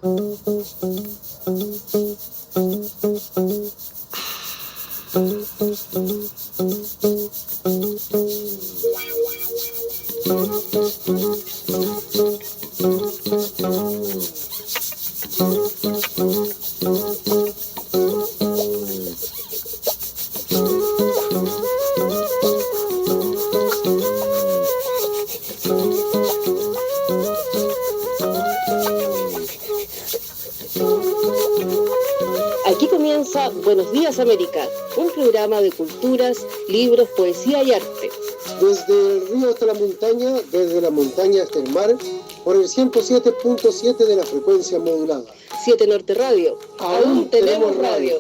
Aquí comienza Buenos Días América, un programa de culturas, libros, poesía y arte. Desde el río hasta la montaña, desde la montaña hasta el mar, por el 107.7 de la frecuencia modulada. 7 Norte Radio, aún tenemos radio.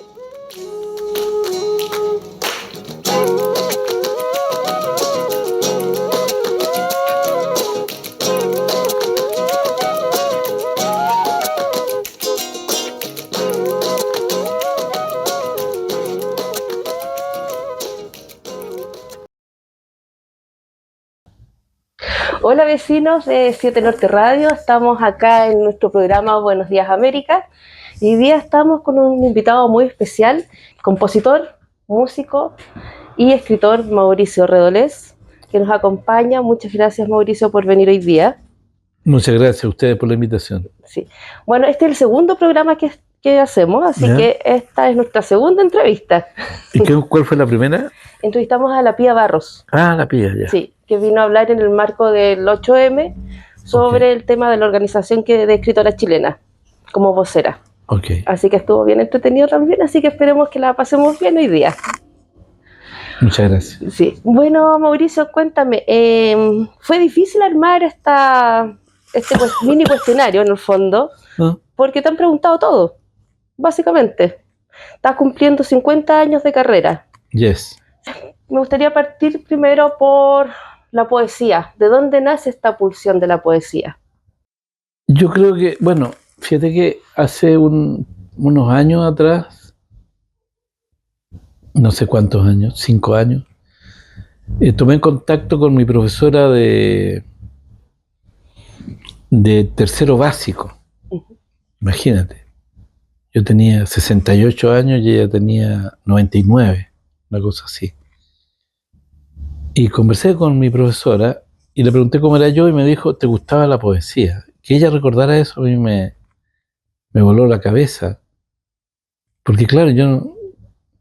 Hola vecinos de 7 Norte Radio, estamos acá en nuestro programa Buenos Días América y hoy día estamos con un invitado muy especial, compositor, músico y escritor Mauricio Redolés, que nos acompaña. Muchas gracias Mauricio por venir hoy día. Muchas gracias a ustedes por la invitación. Sí. Bueno, este es el segundo programa que hacemos, así ¿Ya? que esta es nuestra segunda entrevista. ¿Y cuál fue la primera? Entrevistamos a la Pía Barros. Ah, la Pía, ya. Sí, que vino a hablar en el marco del 8M sobre el tema de la organización de escritoras chilenas, como vocera. Okay. Así que estuvo bien entretenido también, así que esperemos que la pasemos bien hoy día. Muchas gracias. Sí. Bueno, Mauricio, cuéntame, ¿fue difícil armar este mini cuestionario en el fondo? ¿No? Porque te han preguntado todo, básicamente. Estás cumpliendo 50 años de carrera. Yes. Me gustaría partir primero por la poesía. ¿De dónde nace esta pulsión de la poesía? Yo creo que, bueno, fíjate que hace unos años atrás, no sé cuántos años, 5 años, tomé contacto con mi profesora de tercero básico. Imagínate, yo tenía 68 años y ella tenía 99, una cosa así. Y conversé con mi profesora y le pregunté cómo era yo y me dijo, ¿te gustaba la poesía? Que ella recordara eso a mí me voló la cabeza. Porque claro,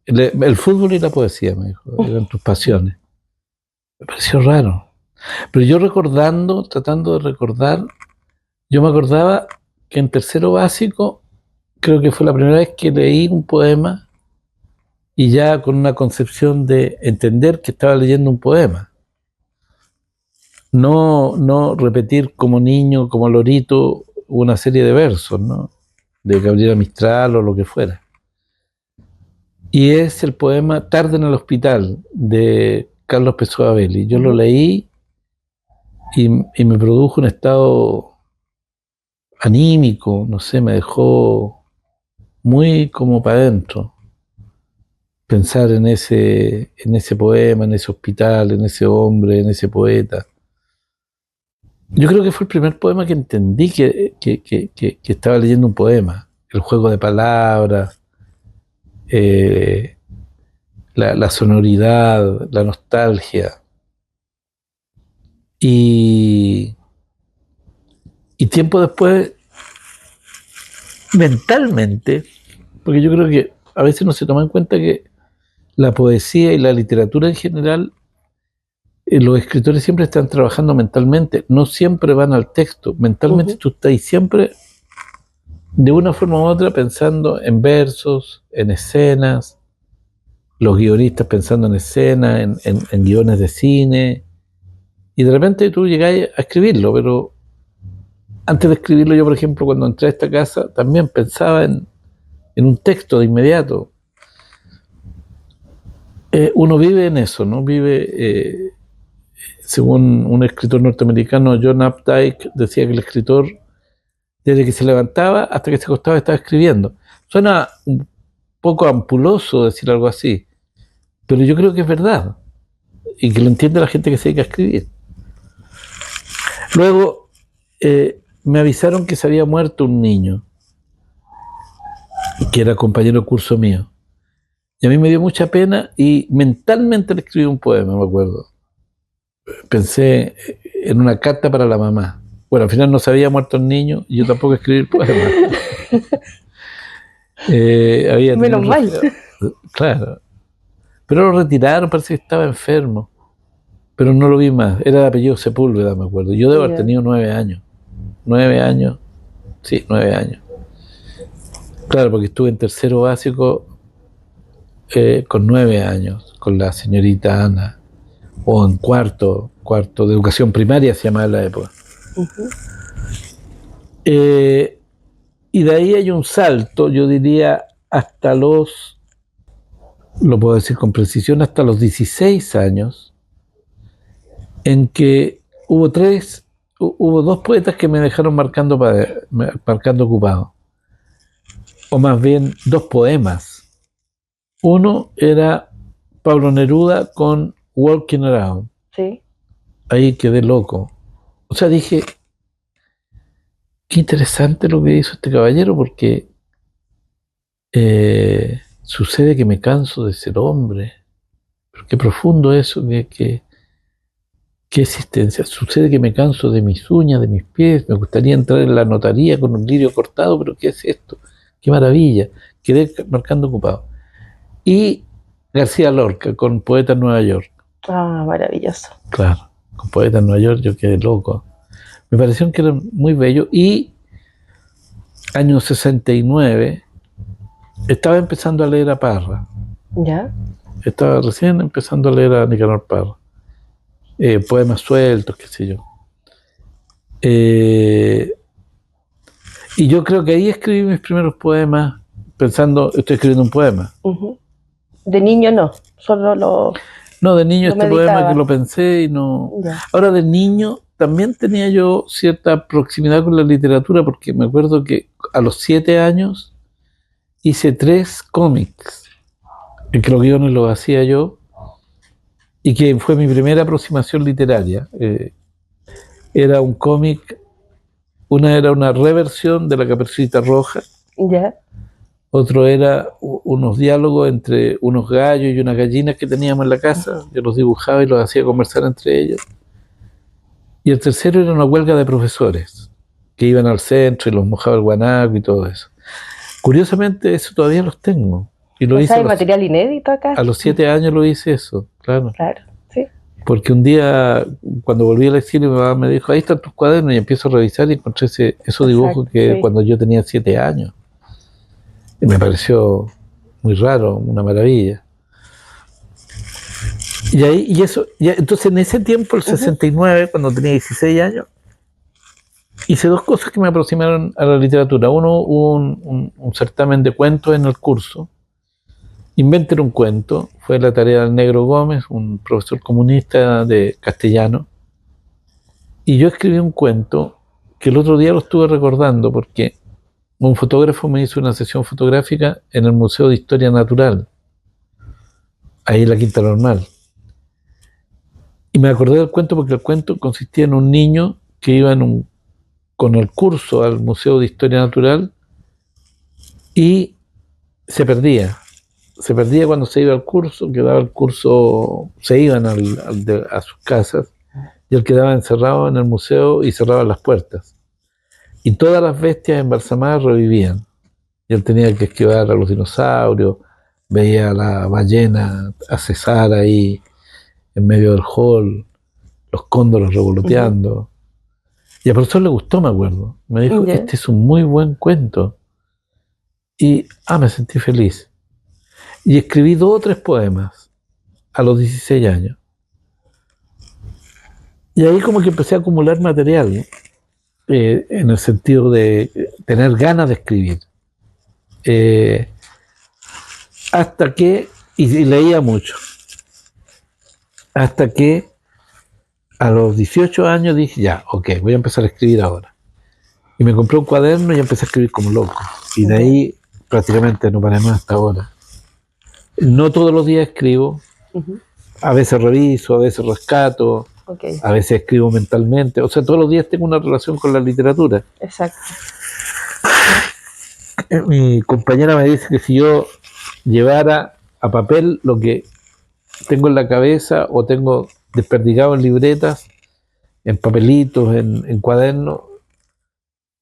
el fútbol y la poesía, me dijo, eran tus pasiones. Me pareció raro. Pero yo tratando de recordar, yo me acordaba que en tercero básico, creo que fue la primera vez que leí un poema y ya con una concepción de entender que estaba leyendo un poema. No repetir como niño, como lorito, una serie de versos, ¿no? De Gabriela Mistral o lo que fuera. Y es el poema Tarde en el Hospital, de Carlos Pessoa Belli. Yo lo leí y me produjo un estado anímico, no sé, me dejó muy como para adentro. Pensar en ese poema, en ese hospital, en ese hombre, en ese poeta. Yo creo que fue el primer poema que entendí que estaba leyendo un poema. El juego de palabras, la sonoridad, la nostalgia. Y tiempo después, mentalmente, porque yo creo que a veces no se toma en cuenta que la poesía y la literatura en general, los escritores siempre están trabajando mentalmente, no siempre van al texto. Mentalmente tú estás siempre, de una forma u otra, pensando en versos, en escenas, los guionistas pensando en escenas, en guiones de cine, y de repente tú llegás a escribirlo, pero antes de escribirlo yo, por ejemplo, cuando entré a esta casa, también pensaba en un texto de inmediato. Uno vive en eso, ¿no? Vive, según un escritor norteamericano, John Updike, decía que el escritor, desde que se levantaba hasta que se acostaba, estaba escribiendo. Suena un poco ampuloso decir algo así, pero yo creo que es verdad, y que lo entiende la gente que se dedica a escribir. Luego, me avisaron que se había muerto un niño, que era compañero de curso mío. Y a mí me dio mucha pena y mentalmente le escribí un poema, me acuerdo. Pensé en una carta para la mamá. Bueno, al final no se había muerto el niño y yo tampoco escribí el poema. Menos mal. Claro. Pero lo retiraron, parece que estaba enfermo. Pero no lo vi más. Era de apellido Sepúlveda, me acuerdo. Yo debo haber tenido 9 años. 9 años. Sí, 9 años. Claro, porque estuve en tercero básico con 9 años, con la señorita Ana. O en cuarto de educación primaria se llamaba en la época. Y de ahí hay un salto, yo diría, hasta los, lo puedo decir con precisión, hasta los 16 años, en que hubo 2 poetas que me dejaron marcando ocupado. O más bien 2 poemas. Uno era Pablo Neruda con Walking Around. Sí. Ahí quedé loco. O sea, dije, qué interesante lo que hizo este caballero, porque sucede que me canso de ser hombre. Pero qué profundo eso, qué existencia. Sucede que me canso de mis uñas, de mis pies. Me gustaría entrar en la notaría con un lirio cortado, pero ¿qué es esto? Qué maravilla. Quedé marcando ocupado. Y García Lorca con Poeta en Nueva York. Ah, maravilloso. Claro, con Poeta en Nueva York yo quedé loco. Me pareció que era muy bello. Y año 69 estaba empezando a leer a Parra. ¿Ya? Estaba recién empezando a leer a Nicanor Parra. Poemas sueltos, qué sé yo. Y yo creo que ahí escribí mis primeros poemas pensando, estoy escribiendo un poema. De niño no, solo lo... No, de niño lo este meditaba. poema que lo pensé y no... Ya. Ahora, de niño también tenía yo cierta proximidad con la literatura, porque me acuerdo que a los 7 años hice 3 cómics, en que los guiones los hacía yo, y que fue mi primera aproximación literaria. Era un cómic, era una reversión de La Caperucita Roja. Ya. Otro era unos diálogos entre unos gallos y unas gallinas que teníamos en la casa. Yo los dibujaba y los hacía conversar entre ellos. Y el tercero era una huelga de profesores que iban al centro y los mojaba el guanaco y todo eso. Curiosamente, eso todavía los tengo. Y lo hice ¿hay material inédito acá? A los 7 años lo hice eso, claro. Claro, sí. Porque un día, cuando volví al exilio, mi mamá me dijo, ahí están tus cuadernos, y empiezo a revisar y encontré esos dibujos que cuando yo tenía 7 años. Y me pareció muy raro, una maravilla. Entonces en ese tiempo, el 69, cuando tenía 16 años, hice 2 cosas que me aproximaron a la literatura. Uno, hubo un certamen de cuentos en el curso. Inventen un cuento, fue la tarea del Negro Gómez, un profesor comunista de castellano. Y yo escribí un cuento que el otro día lo estuve recordando porque un fotógrafo me hizo una sesión fotográfica en el Museo de Historia Natural, ahí en la Quinta Normal. Y me acordé del cuento porque el cuento consistía en un niño que iba con el curso al Museo de Historia Natural y se perdía. Se perdía cuando se iba al curso, quedaba el curso, se iban a sus casas y él quedaba encerrado en el museo y cerraban las puertas. Y todas las bestias embalsamadas revivían. Y él tenía que esquivar a los dinosaurios, veía a la ballena acesar ahí en medio del hall, los cóndores revoloteando. Y al profesor le gustó, me acuerdo. Me dijo, este es un muy buen cuento. Y me sentí feliz. Y escribí 2 o 3 poemas a los 16 años. Y ahí como que empecé a acumular material, ¿no? En el sentido de tener ganas de escribir. Hasta que, y leía mucho, hasta que a los 18 años dije, ya, ok, voy a empezar a escribir ahora. Y me compré un cuaderno y empecé a escribir como loco. Y de ahí prácticamente no paré más hasta ahora. No todos los días escribo, a veces reviso, a veces rescato, a veces escribo mentalmente, o sea, todos los días tengo una relación con la literatura. Exacto. mi compañera me dice que si yo llevara a papel lo que tengo en la cabeza o tengo desperdigado en libretas, en papelitos, en cuadernos,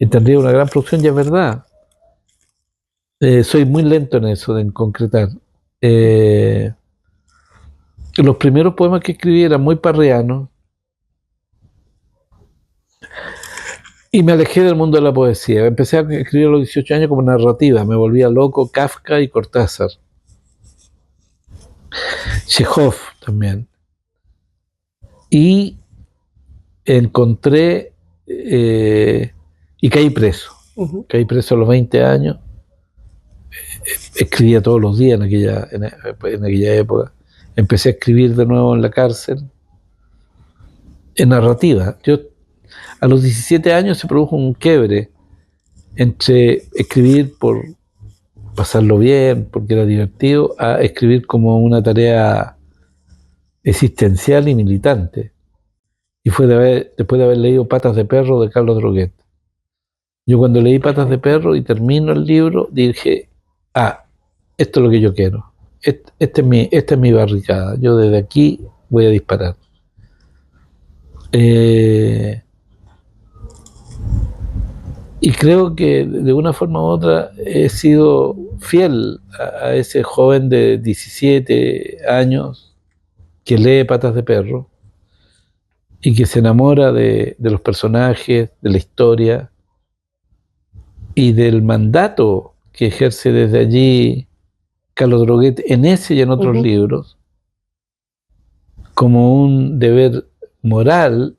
tendría una gran producción, ya es verdad. Soy muy lento en eso, en concretar. Los primeros poemas que escribí eran muy parreanos y me alejé del mundo de la poesía. Empecé a escribir a los 18 años como narrativa, me volvía loco Kafka y Cortázar. Chekhov también. Y encontré y caí preso. Caí preso a los 20 años. Escribía todos los días en aquella época. Empecé a escribir de nuevo en la cárcel, en narrativa. Yo, a los 17 años se produjo un quiebre entre escribir por pasarlo bien, porque era divertido, a escribir como una tarea existencial y militante. Y fue después de haber leído Patas de Perro de Carlos Droguet. Yo cuando leí Patas de Perro y termino el libro, dije, esto es lo que yo quiero. Esta es mi barricada. Yo desde aquí voy a disparar. Y creo que de una forma u otra he sido fiel a ese joven de 17 años que lee Patas de Perro y que se enamora de los personajes, de la historia y del mandato que ejerce desde allí Carlos Droguet en ese y en otros libros, como un deber moral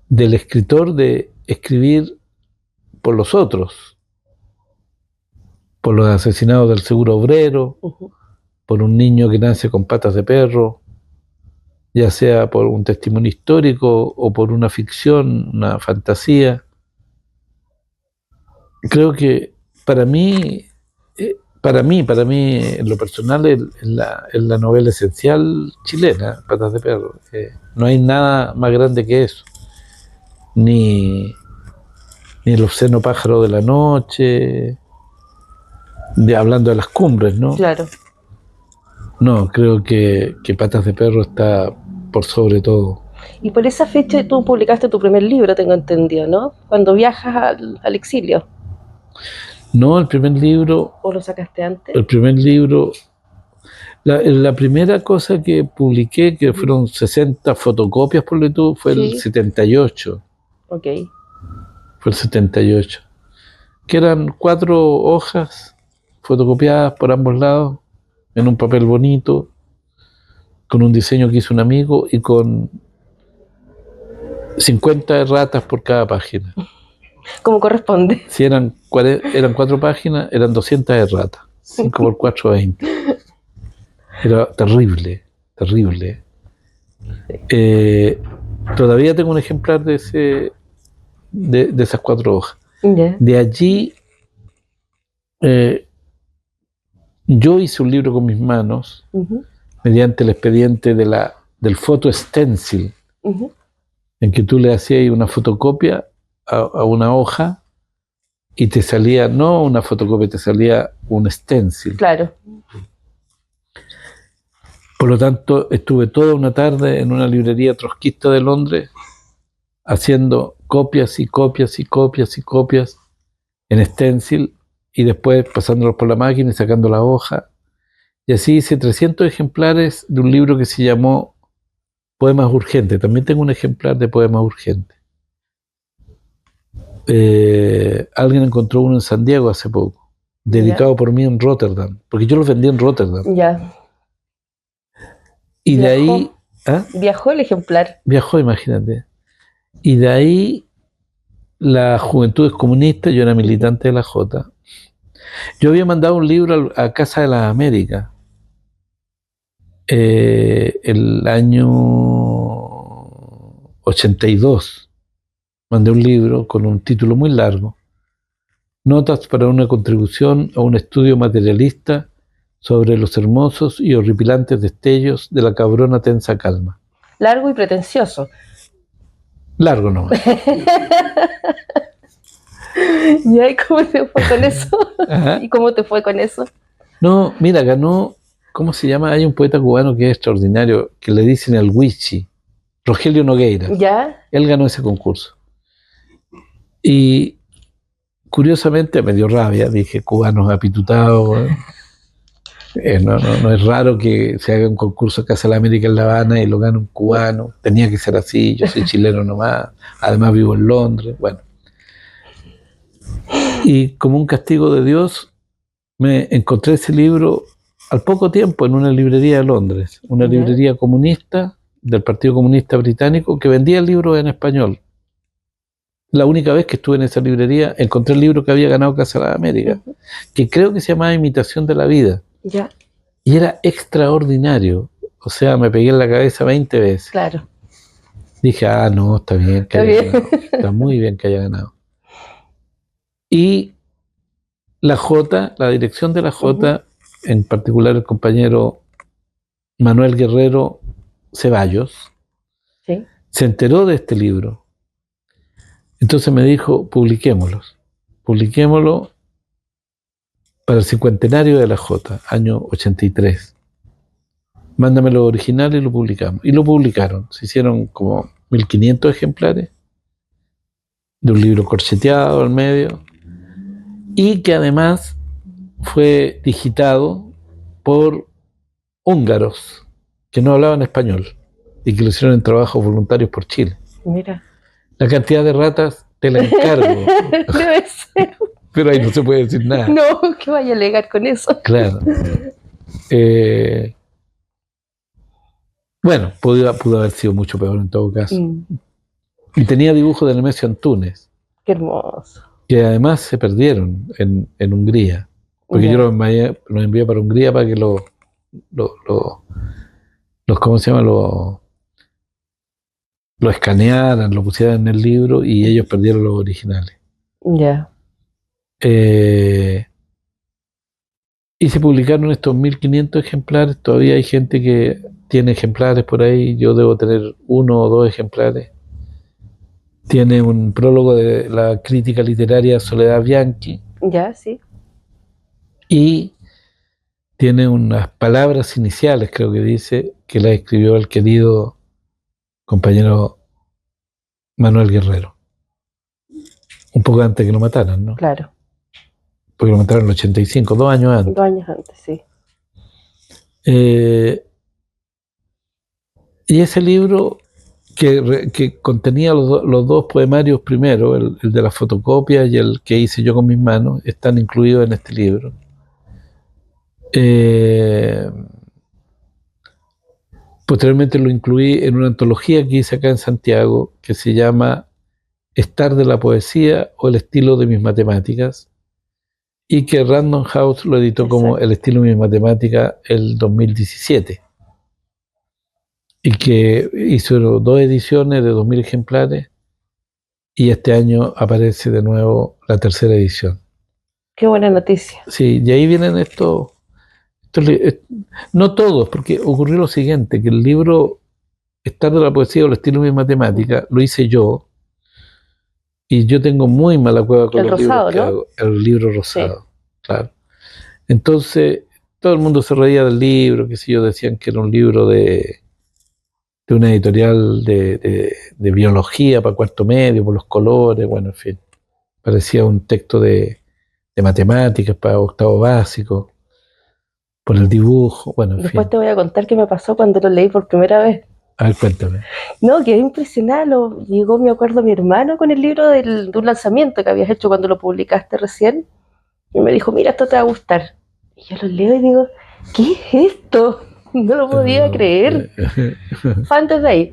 del escritor de escribir por los otros, por los asesinados del seguro obrero, por un niño que nace con patas de perro, ya sea por un testimonio histórico o por una ficción, una fantasía. Creo que para mí, en lo personal, es la novela esencial chilena, Patas de Perro. No hay nada más grande que eso. Ni El obsceno pájaro de la noche, hablando de las cumbres, ¿no? Claro. No, creo que Patas de Perro está por sobre todo. Y por esa fecha tú publicaste tu primer libro, tengo entendido, ¿no? Cuando viajas al exilio. No, el primer libro... ¿O lo sacaste antes? El primer libro... La primera cosa que publiqué, que fueron 60 fotocopias, por tú, fue el 78. Ok. Fue el 78. Que eran 4 hojas fotocopiadas por ambos lados, en un papel bonito, con un diseño que hizo un amigo y con 50 erratas por cada página. Como corresponde. Si eran 4 páginas, eran 200 erratas. 5 por 4, 20. Era terrible, terrible. Todavía tengo un ejemplar de esas 4 hojas. Yeah. De allí, yo hice un libro con mis manos, mediante el expediente del foto stencil, en que tú le hacías una fotocopia a una hoja y te salía, no una fotocopia, te salía un stencil. Claro. Por lo tanto, estuve toda una tarde en una librería trotskista de Londres haciendo copias y copias y copias y copias en stencil y después pasándolos por la máquina y sacando la hoja. Y así hice 300 ejemplares de un libro que se llamó Poemas Urgentes. También tengo un ejemplar de Poemas Urgentes. Alguien encontró uno en San Diego hace poco, dedicado por mí en Rotterdam, porque yo los vendí en Rotterdam. Ya. Y de ahí... Viajó el ejemplar. Viajó, imagínate. Y de ahí la Juventudes Comunistas, yo era militante de la Jota. Yo había mandado un libro a Casa de las Américas el año 82. Mandé un libro con un título muy largo. Notas para una contribución a un estudio materialista sobre los hermosos y horripilantes destellos de la cabrona tensa calma. Largo y pretencioso. Largo nomás. ¿Y ahí cómo te fue con eso? Ajá. ¿Y cómo te fue con eso? No, mira, ganó, ¿cómo se llama? Hay un poeta cubano que es extraordinario, que le dicen el Wichi, Rogelio Nogueira. ¿Ya? Él ganó ese concurso. Y curiosamente me dio rabia, dije, cubanos apitutados. No es raro que se haga un concurso acá en la América en La Habana y lo gane un cubano. Tenía que ser así, yo soy chileno nomás, además vivo en Londres, bueno. Y como un castigo de Dios, me encontré ese libro al poco tiempo en una librería de Londres, una librería comunista del Partido Comunista Británico que vendía el libro en español. La única vez que estuve en esa librería encontré el libro que había ganado Casa de la América, que creo que se llamaba Imitación de la Vida. Ya. Y era extraordinario. O sea, me pegué en la cabeza 20 veces. Claro. Dije, no, está bien que haya ganado. Está muy bien que haya ganado. Y la J, la dirección de la J, en particular el compañero Manuel Guerrero Ceballos, Sí. se enteró de este libro. Entonces me dijo, publiquémoslo para el cincuentenario de la J, año 83. Mándame lo original y lo publicamos. Y lo publicaron. Se hicieron como 1500 ejemplares de un libro corcheteado al medio y que además fue digitado por húngaros que no hablaban español y que lo hicieron en trabajos voluntarios por Chile. Mira. La cantidad de ratas te la encargo. Debe ser. Pero ahí no se puede decir nada. No, que vaya a alegar con eso. Claro. Bueno, pudo haber sido mucho peor en todo caso. Y tenía dibujos de Nemesio Antunes. Qué hermoso. Que además se perdieron en Hungría. Porque yo los envié para Hungría para que los ¿cómo se llama? Lo escanearan, lo pusieran en el libro y ellos perdieron los originales. Ya. Y se publicaron estos 1500 ejemplares. Todavía hay gente que tiene ejemplares por ahí. Yo debo tener 1 o 2 ejemplares. Tiene un prólogo de la crítica literaria Soledad Bianchi. Ya, sí. Y tiene unas palabras iniciales, creo que dice, que la escribió el querido compañero Manuel Guerrero. Un poco antes que lo mataran, ¿no? Claro. Porque lo mataron en el 85, 2 años antes. 2 años antes, sí. Y ese libro que contenía los 2 poemarios primero, el de las fotocopias y el que hice yo con mis manos, están incluidos en este libro. Posteriormente lo incluí en una antología que hice acá en Santiago, que se llama Estar de la poesía o el estilo de mis matemáticas, y que Random House lo editó como El estilo de mis matemáticas el 2017. Y que hizo 2 ediciones de 2000 ejemplares, y este año aparece de nuevo la 3ª edición. Qué buena noticia. Sí, y ahí vienen estos, no todos, porque ocurrió lo siguiente, que el libro Estar de la poesía o el estilo de mis matemáticas lo hice yo, y yo tengo muy mala cueva con el los rosado, libros que ¿no? hago, el libro rosado, sí. Claro. Entonces, todo el mundo se reía del libro, que si yo decían que era un libro de una editorial de biología para cuarto medio, por los colores, bueno, en fin. Parecía un texto de matemáticas para octavo básico, por el dibujo, bueno, en Después fin. te voy a contar qué me pasó cuando lo leí por primera vez. A ver, cuéntame. No, quedé impresionado. Llegó, me acuerdo, mi hermano con el libro de un lanzamiento que habías hecho cuando lo publicaste recién. Y me dijo, mira, esto te va a gustar. Y yo lo leo y digo, ¿qué es esto? No lo podía creer. Fan desde ahí.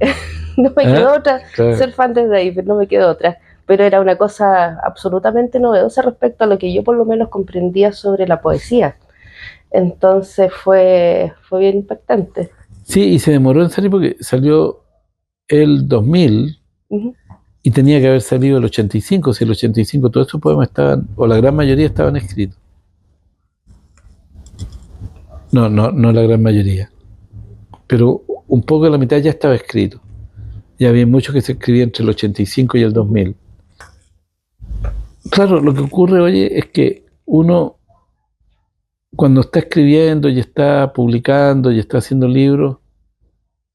No me quedó otra. Claro. Ser fan desde ahí, pero no me quedó otra. Pero era una cosa absolutamente novedosa respecto a lo que yo por lo menos comprendía sobre la poesía. Entonces fue bien impactante. Sí, y se demoró en salir porque salió el 2000 y tenía que haber salido el 85. Si el 85 todos esos poemas estaban, o la gran mayoría estaban escritos. No la gran mayoría. Pero un poco de la mitad ya estaba escrito. Ya había mucho que se escribía entre el 85 y el 2000. claro, lo que ocurre, oye, es que uno, cuando está escribiendo y está publicando y está haciendo libros,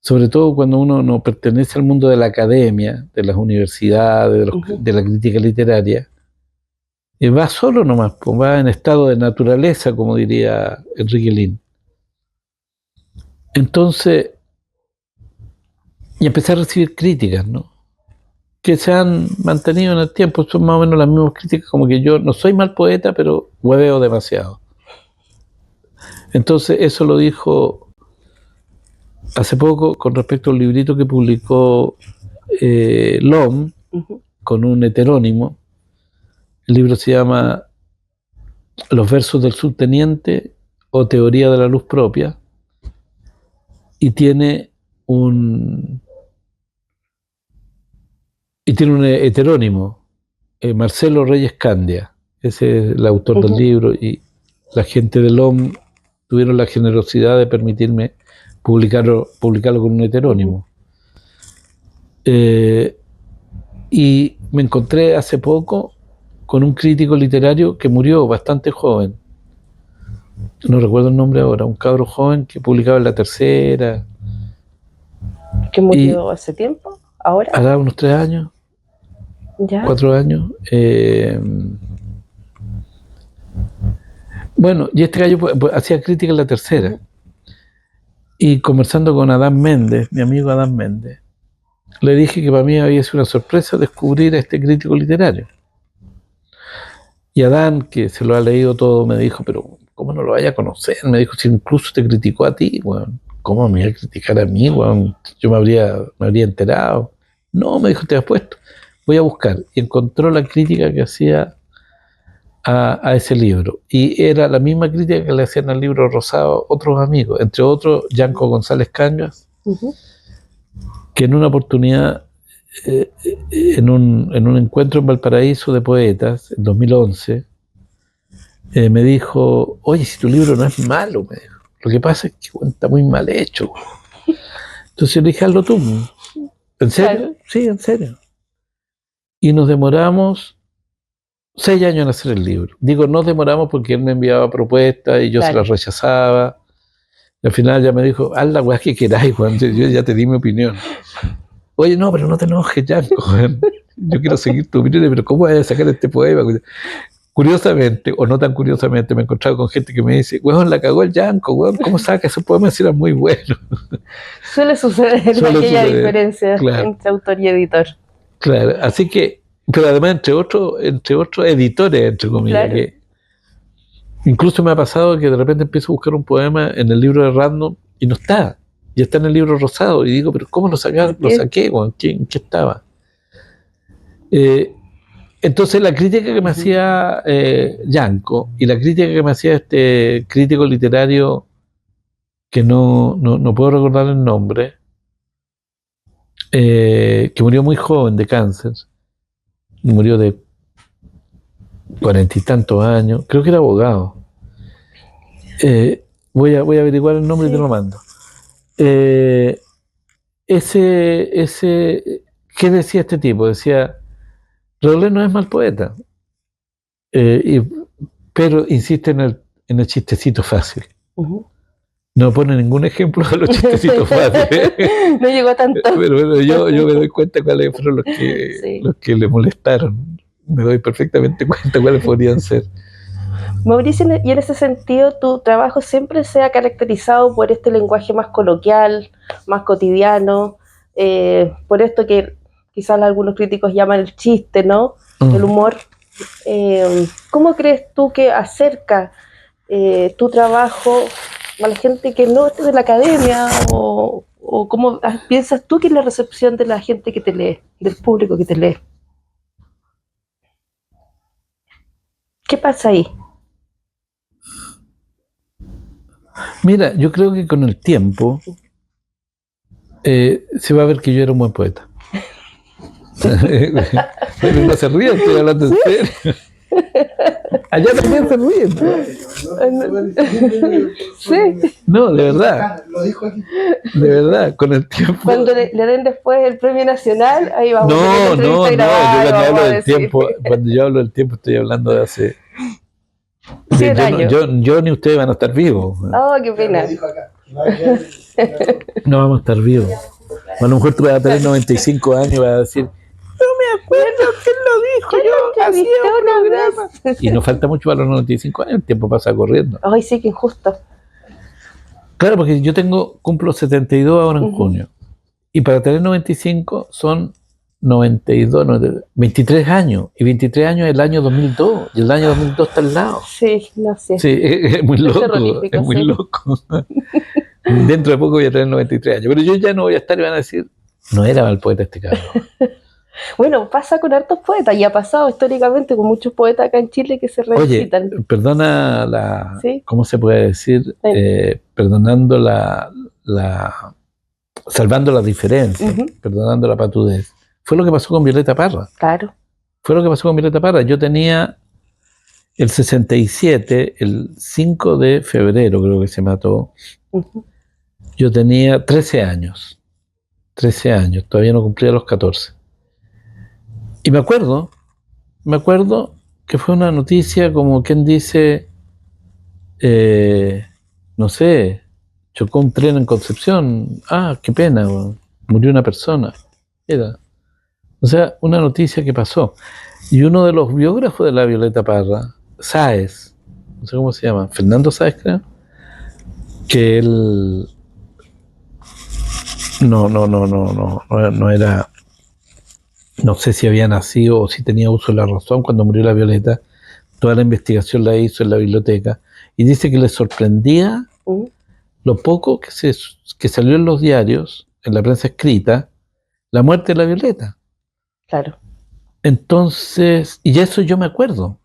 sobre todo cuando uno no pertenece al mundo de la academia, de las universidades, de la crítica literaria, va solo nomás, pues, va en estado de naturaleza, como diría Enrique Lin. Entonces, y empecé a recibir críticas, ¿no? Que se han mantenido en el tiempo, son más o menos las mismas críticas, como que yo no soy mal poeta, pero hueveo demasiado. Entonces, eso lo dijo hace poco con respecto al librito que publicó Lom, con un heterónimo. El libro se llama Los versos del subteniente o Teoría de la luz propia, y tiene un heterónimo, Marcelo Reyes Candia, ese es el autor del libro, y la gente del OM tuvieron la generosidad de permitirme publicarlo con un heterónimo. Y me encontré hace poco con un crítico literario que murió bastante joven, no recuerdo el nombre ahora, un cabro joven que publicaba en La Tercera. ¿Que murió hace tiempo? ¿Ahora? Hará unos 3 años, ¿Ya? 4 años. Bueno, y este gallo hacía crítica en La Tercera. Y conversando con Adán Méndez, mi amigo Adán Méndez, le dije que para mí había sido una sorpresa descubrir a este crítico literario. Y Adán, que se lo ha leído todo, me dijo, pero ¿cómo no lo vaya a conocer? Me dijo, si incluso te criticó a ti, weón. ¿Cómo me iba a criticar a mí, weón? Yo me habría enterado. No, me dijo, te has puesto. Voy a buscar. Y encontró la crítica que hacía a ese libro. Y era la misma crítica que le hacían al libro Rosado otros amigos, entre otros Yanko González Cañas, que en una oportunidad, en un encuentro en Valparaíso de poetas, en 2011, me dijo, oye, si tu libro no es malo, me dijo, lo que pasa es que está muy mal hecho. Entonces le dije, hazlo tú. ¿En serio? Claro. Sí, en serio. Y nos demoramos 6 años en hacer el libro. Digo, nos demoramos porque él me enviaba propuestas y yo se las rechazaba. Y al final ya me dijo, haz la weá que queráis, Juan. Yo ya te di mi opinión. Oye, no, pero no te enojes, Yanko. Yo quiero seguir tu opinión, pero ¿cómo vas a sacar este poema? Curiosamente, o no tan curiosamente, me he encontrado con gente que me dice, weón, la cagó el Yanko, weón, ¿cómo saca ese poema si era muy bueno? Suele suceder aquella diferencia entre autor y editor. Claro, así que, pero además entre otros editores, entre comillas, que incluso me ha pasado que de repente empiezo a buscar un poema en el libro de Random y no está, y está en el libro Rosado, y digo, pero ¿cómo lo saqué, weón? ¿En qué estaba? Entonces la crítica que me hacía Yanko y la crítica que me hacía este crítico literario que no puedo recordar el nombre, que murió muy joven de cáncer, murió de 40 y tantos años, creo que era abogado. Voy a averiguar el nombre y te lo mando. ¿Qué decía este tipo? Decía, Reolé no es mal poeta, pero insiste en el chistecito fácil. No pone ningún ejemplo de los chistecitos fáciles. No llegó a tanto. Pero bueno, yo me doy cuenta cuáles fueron los que le molestaron. Me doy perfectamente cuenta cuáles podrían ser. Mauricio, y en ese sentido, tu trabajo siempre se ha caracterizado por este lenguaje más coloquial, más cotidiano, por esto que quizás algunos críticos llaman el chiste, ¿no? El humor. ¿Cómo crees tú que acerca tu trabajo a la gente que no esté de la academia, o cómo piensas tú que es la recepción de la gente que te lee, del público que te lee? ¿Qué pasa ahí? Mira, yo creo que con el tiempo se va a ver que yo era un buen poeta. Pero no se ríe, estoy hablando en serio. Allá también se ríen. Sí, No, de verdad. Lo dijo aquí. De verdad, con el tiempo. cuando le den después el premio nacional, ahí vamos a No, tener la no, entrevista no. grabada Yo y cuando vamos hablo a del decir. tiempo, cuando yo hablo del tiempo, estoy hablando de hace. 100 Yo, años. yo ni ustedes van a estar vivos. Oh, qué pena. Lo dijo acá. No, ya- No vamos a estar vivos. A lo mejor tú vas a tener 95 años y vas a decir, no me acuerdo quién lo dijo, ¿Quién lo yo hacía entrevisté un una programa. vez? Y no falta mucho para los 95 años, el tiempo pasa corriendo. Ay, sí, qué injusto. Claro, porque yo cumplo 72 ahora en Ujú. junio. Y para tener 95 son 92, 23 años. Y 23 años es el año 2002. Y el año 2002 está al lado. Sí, no sé. Sí, es muy Es loco. terrorífico, Es muy sí. loco. Dentro de poco voy a tener 93 años. Pero yo ya no voy a estar y van a decir, no era mal poeta este cabrón. Bueno, pasa con hartos poetas y ha pasado históricamente con muchos poetas acá en Chile que se Oye, revisitan. perdona la, Sí. ¿cómo se puede decir? Perdonando salvando las diferencias, Ujú. perdonando la patudez. Fue lo que pasó con Violeta Parra. Claro. Fue lo que pasó con Violeta Parra. Yo tenía el 67, el 5 de febrero creo que se mató. Ujú. Yo tenía 13 años. 13 años, todavía no cumplía los 14. Y me acuerdo que fue una noticia como quien dice, no sé, chocó un tren en Concepción, qué pena, murió una persona. Era, o sea, una noticia que pasó. Y uno de los biógrafos de la Violeta Parra, Sáez, no sé cómo se llama, Fernando Sáez creo, que él no era, no sé si había nacido o si tenía uso de la razón cuando murió la Violeta. Toda la investigación la hizo en la biblioteca y dice que le sorprendía lo poco que salió en los diarios, en la prensa escrita, la muerte de la Violeta. Claro. Entonces, y eso yo me acuerdo.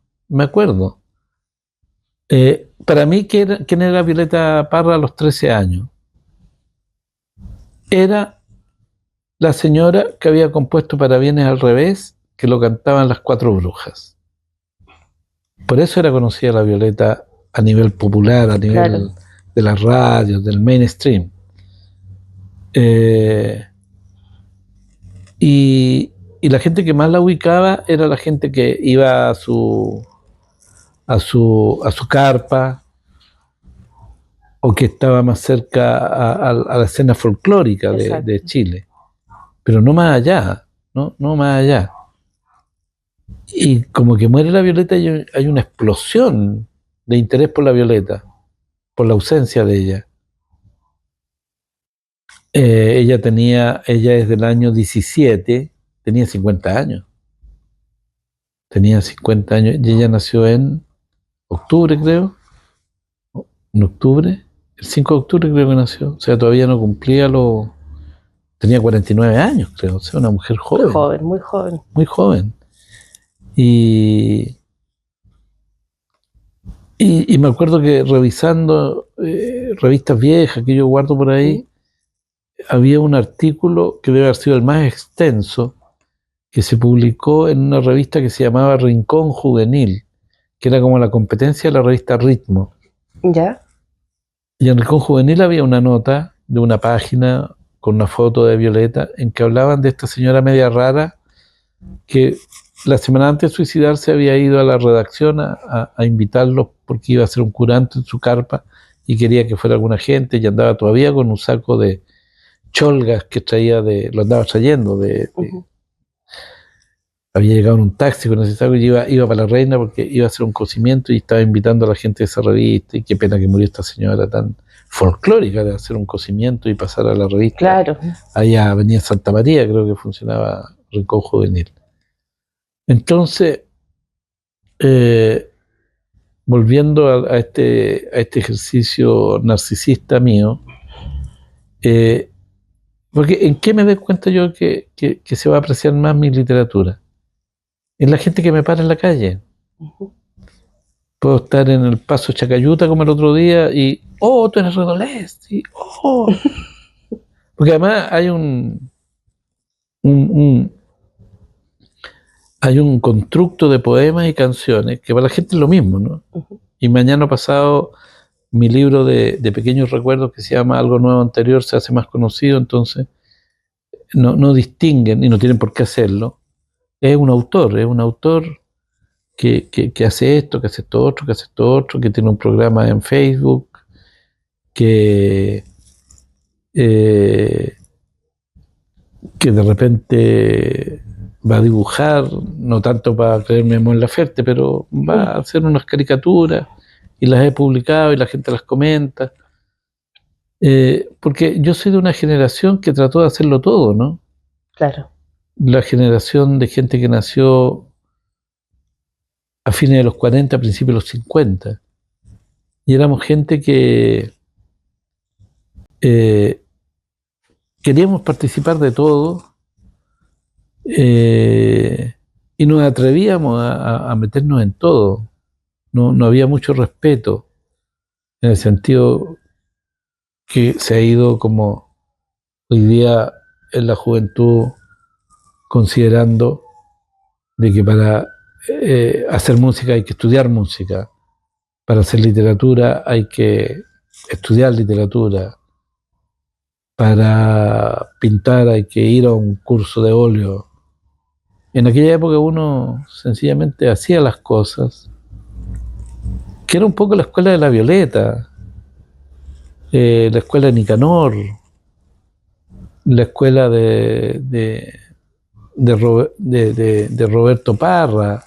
Para mí, ¿quién era Violeta Parra a los 13 años? Era la señora que había compuesto Parabienes al revés, que lo cantaban las Cuatro Brujas. Por eso era conocida la Violeta a nivel popular, a nivel Claro. de las radios, del mainstream. Y la gente que más la ubicaba era la gente que iba a su carpa o que estaba más cerca a la escena folclórica de Chile, pero no más allá, no más allá. Y como que muere la Violeta y hay una explosión de interés por la Violeta, por la ausencia de ella. Ella es del año 17, tenía 50 años. Tenía 50 años y ella nació en octubre, creo. En octubre, el 5 de octubre creo que nació. O sea, todavía no cumplía tenía 49 años, creo. O sea, una mujer joven. Muy joven, muy joven. Muy joven. Y me acuerdo que revisando revistas viejas que yo guardo por ahí, había un artículo que debe haber sido el más extenso, que se publicó en una revista que se llamaba Rincón Juvenil, que era como la competencia de la revista Ritmo. ¿Ya? Y en Rincón Juvenil había una nota de una página con una foto de Violeta en que hablaban de esta señora media rara que la semana antes de suicidarse había ido a la redacción a invitarlos porque iba a hacer un curante en su carpa y quería que fuera alguna gente y andaba todavía con un saco de cholgas que lo andaba trayendo había llegado en un taxi con ese saco y iba para la reina porque iba a hacer un cocimiento y estaba invitando a la gente de esa revista y qué pena que murió esta señora tan folclórica de hacer un cocimiento y pasar a la revista. Claro. Allá Avenida Santa María creo que funcionaba Rincón Juvenil. Entonces, volviendo a este ejercicio narcisista mío, porque ¿en qué me doy cuenta yo que se va a apreciar más mi literatura? En la gente que me para en la calle. Puedo estar en el Paso Chacayuta como el otro día y, tú eres Redolés, y, porque además hay hay un constructo de poemas y canciones que para la gente es lo mismo, ¿no? Ujú. Y mañana pasado mi libro de pequeños recuerdos que se llama Algo Nuevo Anterior se hace más conocido, entonces no distinguen y no tienen por qué hacerlo. Es un autor que hace esto, que hace esto otro, que hace esto otro, que tiene un programa en Facebook, que, eh, que de repente va a dibujar, no tanto para creerme Mon Laferte, pero va a hacer unas caricaturas y las he publicado y la gente las comenta. Porque yo soy de una generación que trató de hacerlo todo, ¿no? Claro. La generación de gente que nació a fines de los 40, a principios de los 50. Y éramos gente que queríamos participar de todo y nos atrevíamos a meternos en todo. No había mucho respeto, en el sentido que se ha ido como hoy día en la juventud considerando de que para hacer música hay que estudiar música, para hacer literatura hay que estudiar literatura, para pintar hay que ir a un curso de óleo. En aquella época uno sencillamente hacía las cosas, que era un poco la escuela de la Violeta, la escuela de Nicanor, la escuela de Roberto Parra,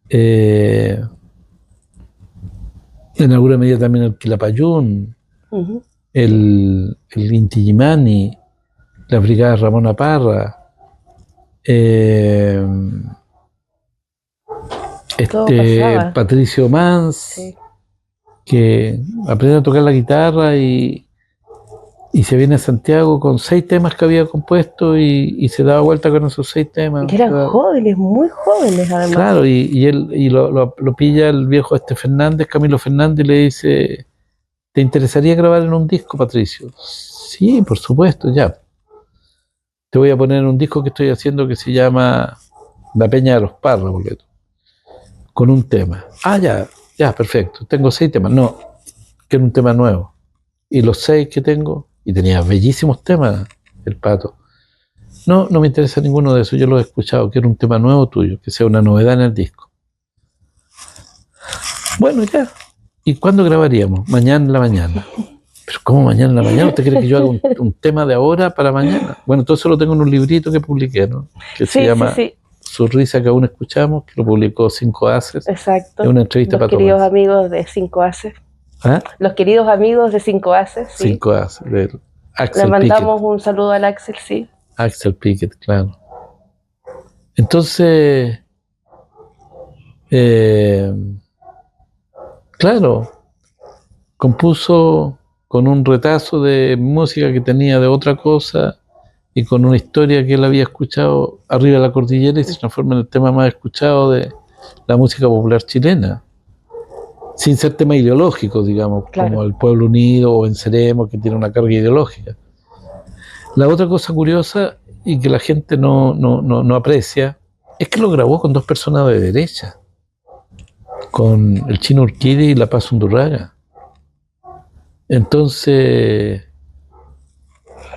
en alguna medida también el Quilapayún, Ujú. el Inti Illimani, la brigada Ramona Parra, Todo pasaba. Patricio Mans, Sí. que aprende a tocar la guitarra y se viene a Santiago con 6 temas que había compuesto y se daba vuelta con esos 6 temas. Que eran jóvenes, muy jóvenes además. Claro, y él lo pilla el viejo Fernández, Camilo Fernández, y le dice: ¿te interesaría grabar en un disco, Patricio? Sí, por supuesto, ya. Te voy a poner un disco que estoy haciendo que se llama La Peña de los Párrafos, con un tema. Ah, ya, perfecto. Tengo 6 temas. No, quiero un tema nuevo. Y los 6 que tengo, y tenía bellísimos temas, el Pato. No me interesa ninguno de esos, yo los he escuchado, quiero un tema nuevo tuyo, que sea una novedad en el disco. Bueno, ya. ¿Y cuándo grabaríamos? Mañana en la mañana. ¿Pero cómo mañana en la mañana? ¿Usted quiere que yo haga un tema de ahora para mañana? Bueno, todo eso lo tengo en un librito que publiqué, ¿no? Que se llama Su risa que aún escuchamos, que lo publicó 5 Haces. Exacto. Es una entrevista para Los queridos amigos de 5 Haces. ¿Ah? Los queridos amigos de 5 Haces, sí. 5 Haces, de Axel Le mandamos Piquet. un saludo al Axel, sí. Axel Piquet, claro. Entonces, claro, compuso con un retazo de música que tenía de otra cosa y con una historia que él había escuchado arriba de la cordillera y se transforma en el tema más escuchado de la música popular chilena, sin ser tema ideológico, digamos, claro, como El Pueblo Unido o Venceremos, que tiene una carga ideológica. La otra cosa curiosa y que la gente no aprecia es que lo grabó con 2 personas de derecha, con el Chino Urquidi y La Paz Undurraga. Entonces,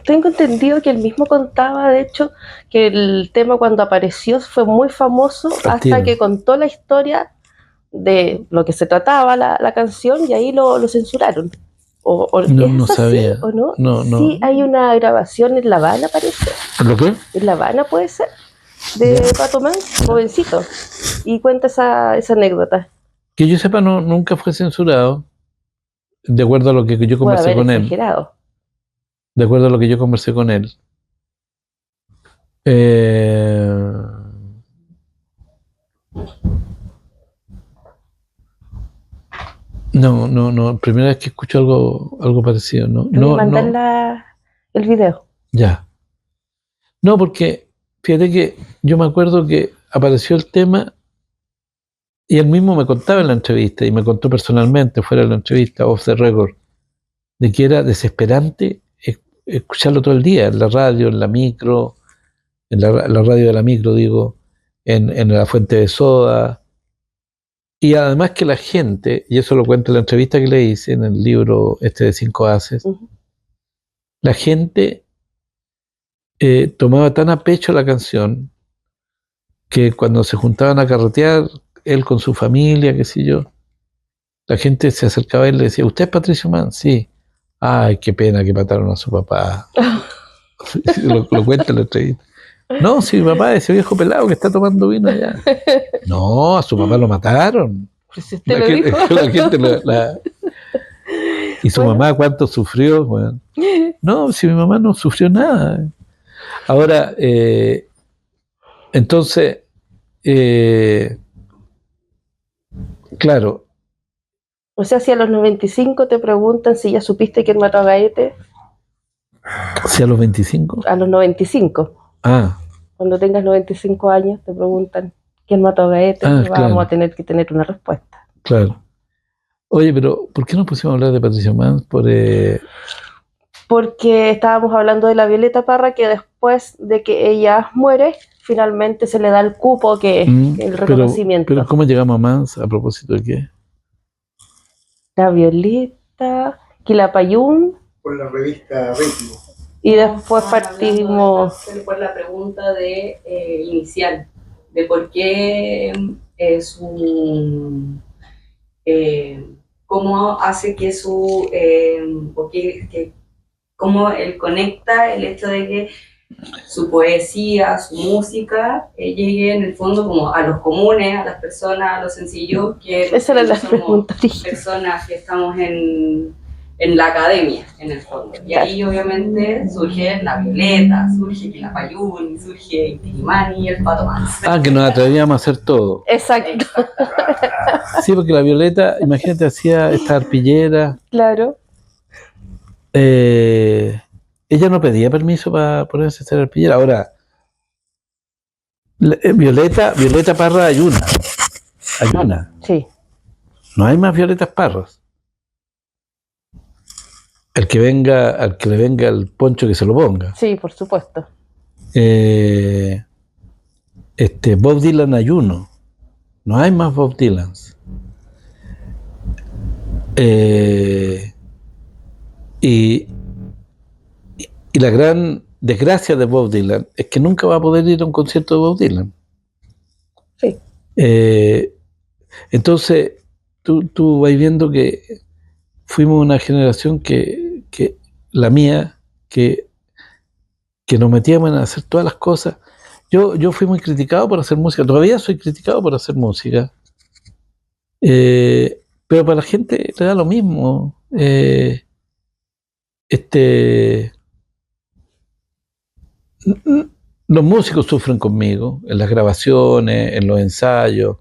tengo entendido que él mismo contaba, de hecho, que el tema cuando apareció fue muy famoso hasta que contó la historia de lo que se trataba la canción y ahí lo censuraron. No sabía. ¿O no? No. Sí, hay una grabación en La Habana, parece. ¿Lo qué? En La Habana puede ser, de Pato Mans, jovencito, y cuenta esa anécdota. Que yo sepa, nunca fue censurado, de acuerdo a lo que yo conversé con él. De acuerdo a lo que yo conversé con él. No, primera vez que escucho algo parecido. Te voy a mandar el video. Ya. No, porque fíjate que yo me acuerdo que apareció el tema y él mismo me contaba en la entrevista y me contó personalmente fuera de la entrevista, off the record, de que era desesperante escucharlo todo el día, en la radio, en la micro, en la radio de la micro, digo, en la fuente de soda. Y además que la gente, y eso lo cuento en la entrevista que le hice en el libro este de 5 haces, la gente tomaba tan a pecho la canción que cuando se juntaban a carretear, él con su familia, qué sé yo, la gente se acercaba a él y le decía, ¿usted es Patricio Mann? Sí. Ay, qué pena que mataron a su papá. lo cuenta en la entrevista. No, si mi papá es ese viejo pelado que está tomando vino allá. No, a su papá lo mataron. Pues si usted lo dijo. La gente y su mamá cuánto sufrió. Bueno. No, si mi mamá no sufrió nada. Ahora, entonces, claro. O sea, si a los 95 te preguntan si ya supiste quién mató a Gaete. ¿Si a los 25? A los 95. Ah. Cuando tengas 95 años te preguntan quién mató a Gaete, vamos claro. a tener que tener una respuesta. Claro. Oye, pero ¿por qué no pusimos a hablar de Patricio Mann? Porque estábamos hablando de la Violeta Parra, que después de que ella muere, finalmente se le da el cupo, que es el reconocimiento. Pero ¿cómo llegamos a Mann? ¿A propósito de qué? La Violeta, Quilapayún. Por la revista Ritmo. Y después partimos... Por la pregunta inicial, de por qué cómo hace que cómo él conecta el hecho de que su poesía, su música, llegue en el fondo como a los comunes, a las personas, a los sencillos, que esa era la pregunta. Personas que estamos en la academia, en el fondo. Y ahí obviamente surge la Violeta, surge Quilapayún, surge Inti Illimani y el Pato Mann. Que nos atrevíamos a hacer todo. Exacto. Sí, porque la Violeta, imagínate, hacía esta arpillera. Claro. Ella no pedía permiso para ponerse a hacer arpillera. Ahora, Violeta Parra hay una. Sí. No hay más Violetas Parras. Al que le venga el poncho que se lo ponga. Sí, por supuesto. Bob Dylan hay uno. No hay más Bob Dylans. Y la gran desgracia de Bob Dylan es que nunca va a poder ir a un concierto de Bob Dylan. Sí. Entonces, tú vas viendo que fuimos una generación que la mía, que nos metíamos en hacer todas las cosas. Yo fui muy criticado por hacer música, todavía soy criticado por hacer música, pero para la gente le da lo mismo. Los músicos sufren conmigo en las grabaciones, en los ensayos,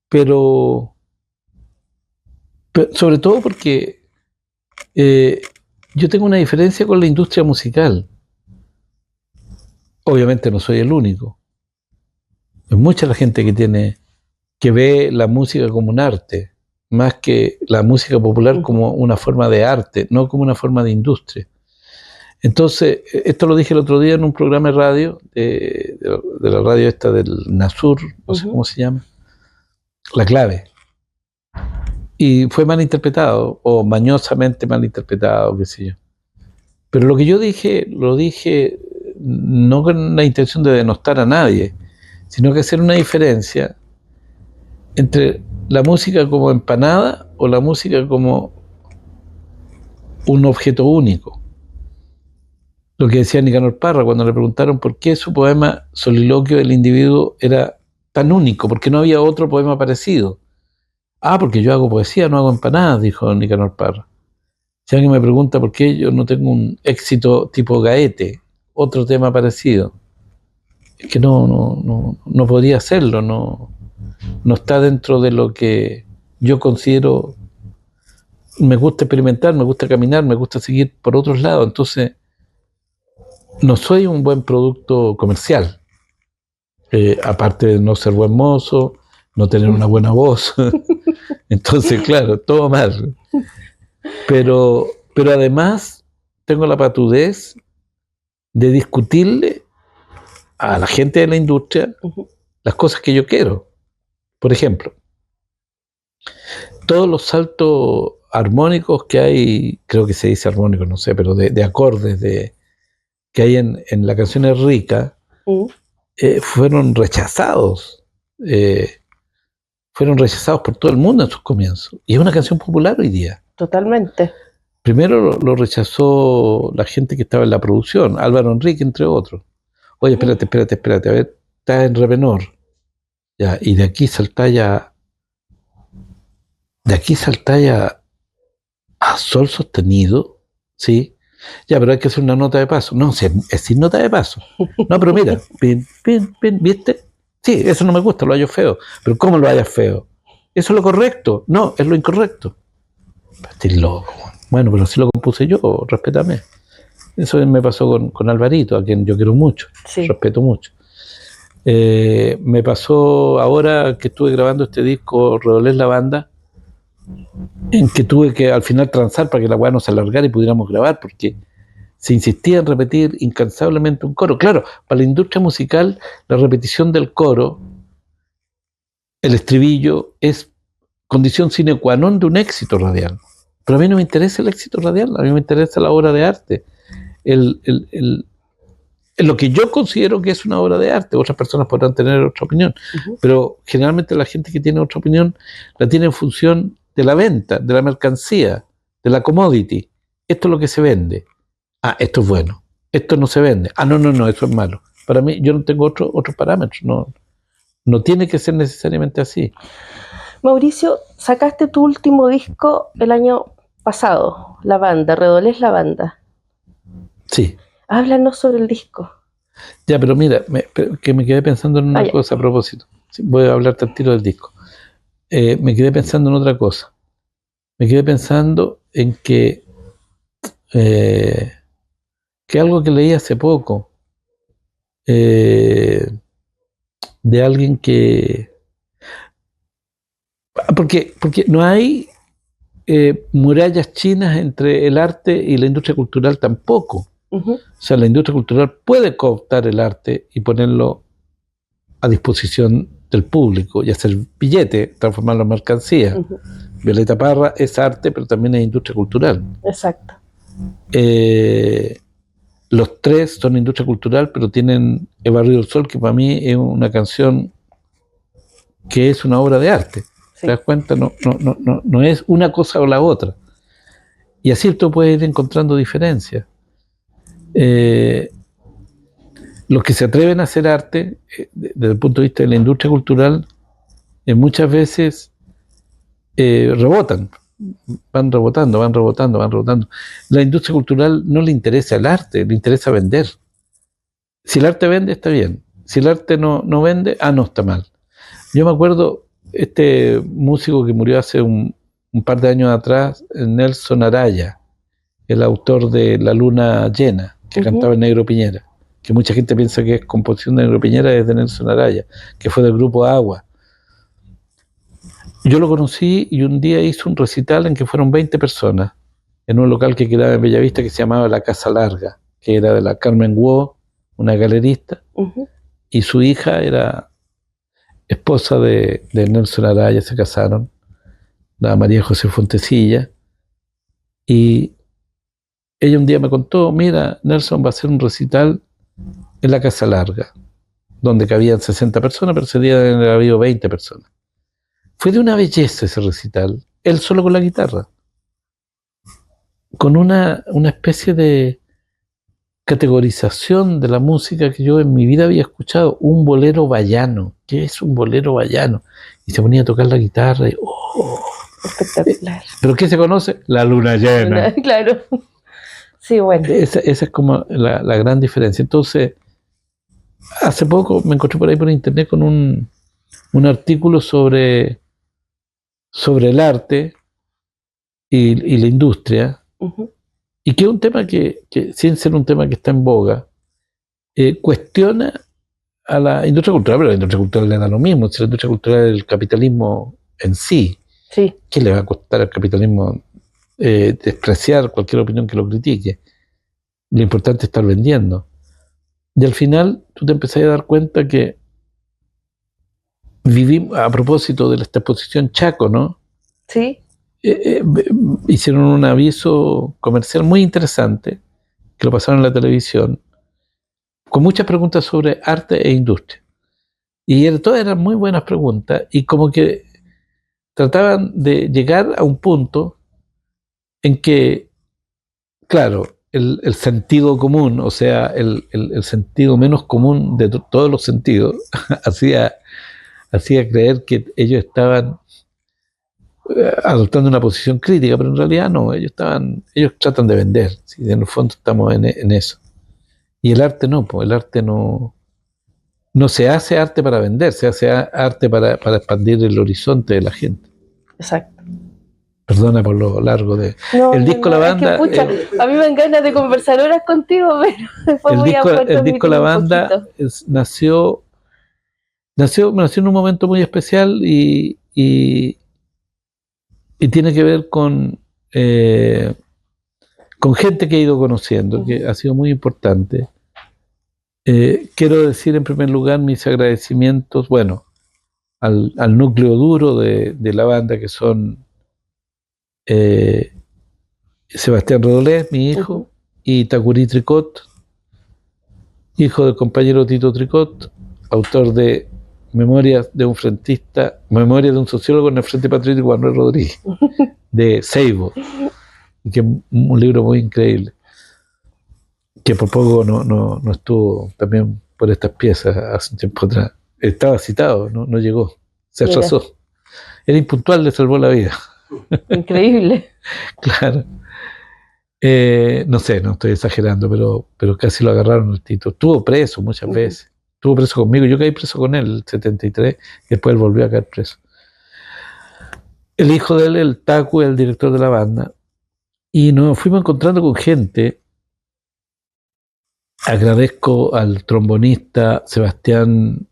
pero sobre todo porque yo tengo una diferencia con la industria musical. Obviamente no soy el único. Es mucha la gente que ve la música como un arte, más que la música popular como una forma de arte, no como una forma de industria. Entonces, esto lo dije el otro día en un programa de radio, de la radio esta del Nasur, no sé cómo se llama, La Clave. Y fue mal interpretado, o mañosamente mal interpretado, qué sé yo. Pero lo que yo dije, lo dije no con la intención de denostar a nadie, sino que hacer una diferencia entre la música como empanada o la música como un objeto único. Lo que decía Nicanor Parra cuando le preguntaron por qué su poema Soliloquio del individuo era tan único, porque no había otro poema parecido. Porque yo hago poesía, no hago empanadas, dijo Nicanor Parra. Si alguien me pregunta por qué yo no tengo un éxito tipo Gaete, otro tema parecido, es que no podría hacerlo, no está dentro de lo que yo considero. Me gusta experimentar, me gusta caminar, me gusta seguir por otros lados, entonces no soy un buen producto comercial, aparte de no ser buen mozo, no tener una buena voz. Entonces, claro, todo mal. Pero además tengo la patudez de discutirle a la gente de la industria las cosas que yo quiero. Por ejemplo, todos los saltos armónicos que hay, creo que se dice armónicos, no sé, pero de acordes que hay en la canción Es Rica, fueron rechazados. Fueron rechazados por todo el mundo en sus comienzos. Y es una canción popular hoy día. Totalmente. Primero lo rechazó la gente que estaba en la producción, Álvaro Enrique, entre otros. Oye, espérate, a ver, está en re menor. Ya, y de aquí saltáis a sol sostenido, ¿sí? Ya, pero hay que hacer una nota de paso. No, es sin nota de paso. No, pero mira, pin, ¿viste? Sí, eso no me gusta, lo hallo feo. Pero ¿cómo lo hallas feo? ¿Eso es lo correcto? No, es lo incorrecto. Estoy loco. Bueno, pero si lo compuse yo, respétame. Eso me pasó con Alvarito, a quien yo quiero mucho, respeto mucho. Me pasó ahora que estuve grabando este disco, Redolés la Banda, en que tuve que al final transar para que la weá no se alargara y pudiéramos grabar, porque se insistía en repetir incansablemente un coro. Claro, para la industria musical, la repetición del coro, el estribillo, es condición sine qua non de un éxito radial. Pero a mí no me interesa el éxito radial, a mí me interesa la obra de arte. Lo que yo considero que es una obra de arte, otras personas podrán tener otra opinión, pero generalmente la gente que tiene otra opinión la tiene en función de la venta, de la mercancía, de la commodity. Esto es lo que se vende. Ah, esto es bueno. Esto no se vende. Ah, no, eso es malo. Para mí, yo no tengo otros parámetros. No tiene que ser necesariamente así. Mauricio, sacaste tu último disco el año pasado, La Banda, Redolés la Banda. Sí. Háblanos sobre el disco. Ya, pero mira, que me quedé pensando en una cosa a propósito. Sí, voy a hablarte al tiro del disco. Me quedé pensando en otra cosa. Me quedé pensando en que algo que leí hace poco, de alguien que... Porque no hay murallas chinas entre el arte y la industria cultural tampoco. O sea, la industria cultural puede cooptar el arte y ponerlo a disposición del público y hacer billete, transformarlo en mercancía. Violeta Parra es arte, pero también es industria cultural. Exacto. Los tres son industria cultural, pero tienen El Barrio del Sol, que para mí es una canción que es una obra de arte. Sí. ¿Te das cuenta? No es una cosa o la otra. Y así tú puedes ir encontrando diferencias. Los que se atreven a hacer arte, desde el punto de vista de la industria cultural, muchas veces rebotan. Van rebotando. La industria cultural no le interesa el arte, le interesa vender. Si el arte vende, está bien. Si el arte no vende, no está mal. Yo me acuerdo, este músico que murió hace un par de años atrás, Nelson Araya, el autor de La Luna Llena, que cantaba el Negro Piñera, que mucha gente piensa que es composición de Negro Piñera, es de Nelson Araya, que fue del grupo Agua. Yo lo conocí y un día hizo un recital en que fueron 20 personas, en un local que quedaba en Bellavista que se llamaba La Casa Larga, que era de la Carmen Guo, una galerista, y su hija era esposa de Nelson Araya, se casaron, la María José Fontecilla, y ella un día me contó, mira, Nelson va a hacer un recital en la Casa Larga, donde cabían 60 personas, pero ese día había habido 20 personas. Fue de una belleza ese recital, él solo con la guitarra, con una especie de categorización de la música que yo en mi vida había escuchado, un bolero bayano. ¿Qué es un bolero bayano? Y se ponía a tocar la guitarra y espectacular. ¿Pero qué se conoce? La luna llena. Claro. Sí, bueno. Esa es como la gran diferencia. Entonces, hace poco me encontré por ahí por internet con un artículo sobre el arte y la industria, y que es un tema que sin ser un tema que está en boga, cuestiona a la industria cultural, pero la industria cultural le da lo mismo, si la industria cultural es el capitalismo en sí. ¿Qué le va a costar al capitalismo despreciar cualquier opinión que lo critique? Lo importante es estar vendiendo. Y al final tú te empezás a dar cuenta que vivimos, a propósito de esta exposición Chaco, ¿no? Sí. Hicieron un aviso comercial muy interesante, que lo pasaron en la televisión, con muchas preguntas sobre arte e industria. Y todas eran muy buenas preguntas, y como que trataban de llegar a un punto en que, claro, el sentido común, o sea, el sentido menos común de todos los sentidos, hacía creer que ellos estaban adoptando una posición crítica, pero en realidad no, ellos tratan de vender, ¿sí? En el fondo estamos en eso. Y el arte no, pues el arte no se hace arte para vender, se hace arte para expandir el horizonte de la gente. Exacto. Perdona por lo largo de... No, el disco La Banda... es que, pucha, a mí me dan ganas de conversar horas contigo, pero fue muy a el disco La Banda nació en un momento muy especial y tiene que ver con gente que he ido conociendo, que ha sido muy importante. Quiero decir en primer lugar mis agradecimientos, bueno, al núcleo duro de la banda, que son Sebastián Rodolés, mi hijo, y Tacurí Tricot, hijo del compañero Tito Tricot, autor de Memorias de un frentista, Memorias de un sociólogo en el Frente Patriótico Manuel Rodríguez, de Seibo, que es un libro muy increíble, que por poco no estuvo también por estas piezas hace un tiempo atrás. Estaba citado, no llegó, se atrasó. Era impuntual, le salvó la vida. Increíble. Claro. No sé, no estoy exagerando, pero casi lo agarraron el Tito. Estuvo preso muchas veces. Estuvo preso conmigo. Yo caí preso con él en el 73 y después él volvió a caer preso. El hijo de él, el Taku, es el director de la banda. Y nos fuimos encontrando con gente. Agradezco al trombonista Sebastián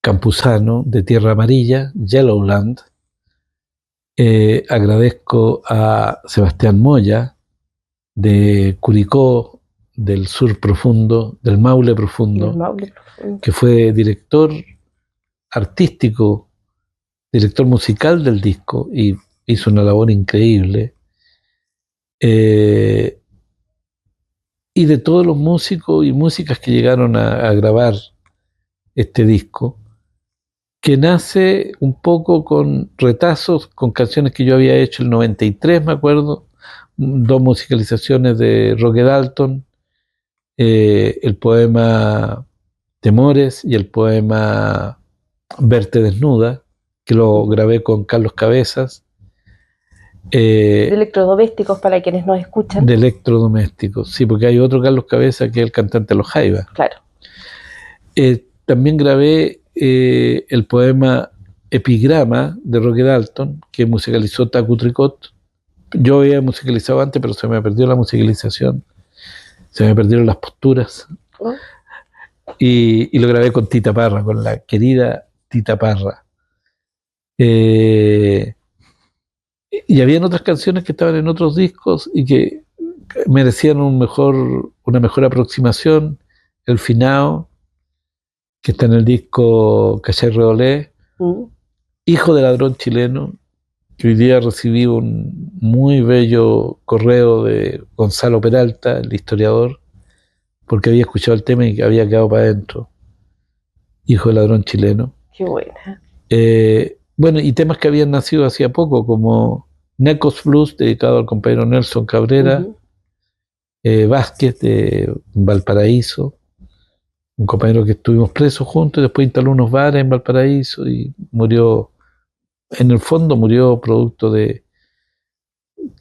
Campuzano, de Tierra Amarilla, Yellowland. Agradezco a Sebastián Moya, de Curicó, del sur profundo, del Maule profundo, que fue director artístico, director musical del disco, y hizo una labor increíble. Y de todos los músicos y músicas que llegaron a grabar este disco, que nace un poco con retazos, con canciones que yo había hecho el 93, me acuerdo, 2 musicalizaciones de Roque Dalton, el poema Temores y el poema Verte Desnuda, que lo grabé con Carlos Cabezas. De electrodomésticos, para quienes nos escuchan. De electrodomésticos, sí, porque hay otro Carlos Cabezas que es el cantante de Los Jaivas. Claro. También grabé el poema Epigrama de Roque Dalton, que musicalizó Taku Tricot. Yo había musicalizado antes, pero se me perdió la musicalización, se me perdieron las posturas. Y lo grabé con Tita Parra, con la querida Tita Parra. Y habían otras canciones que estaban en otros discos y que merecían una mejor aproximación. El Finao, que está en el disco Cachay Redolé, Hijo de Ladrón Chileno, que hoy día recibí un muy bello correo de Gonzalo Peralta, el historiador, porque había escuchado el tema y había quedado para adentro. Hijo de Ladrón Chileno. Qué buena. Bueno, y temas que habían nacido hacía poco, como Necos Blues, dedicado al compañero Nelson Cabrera, Vázquez, de Valparaíso, un compañero que estuvimos presos juntos, y después instaló unos bares en Valparaíso y murió, en el fondo murió producto de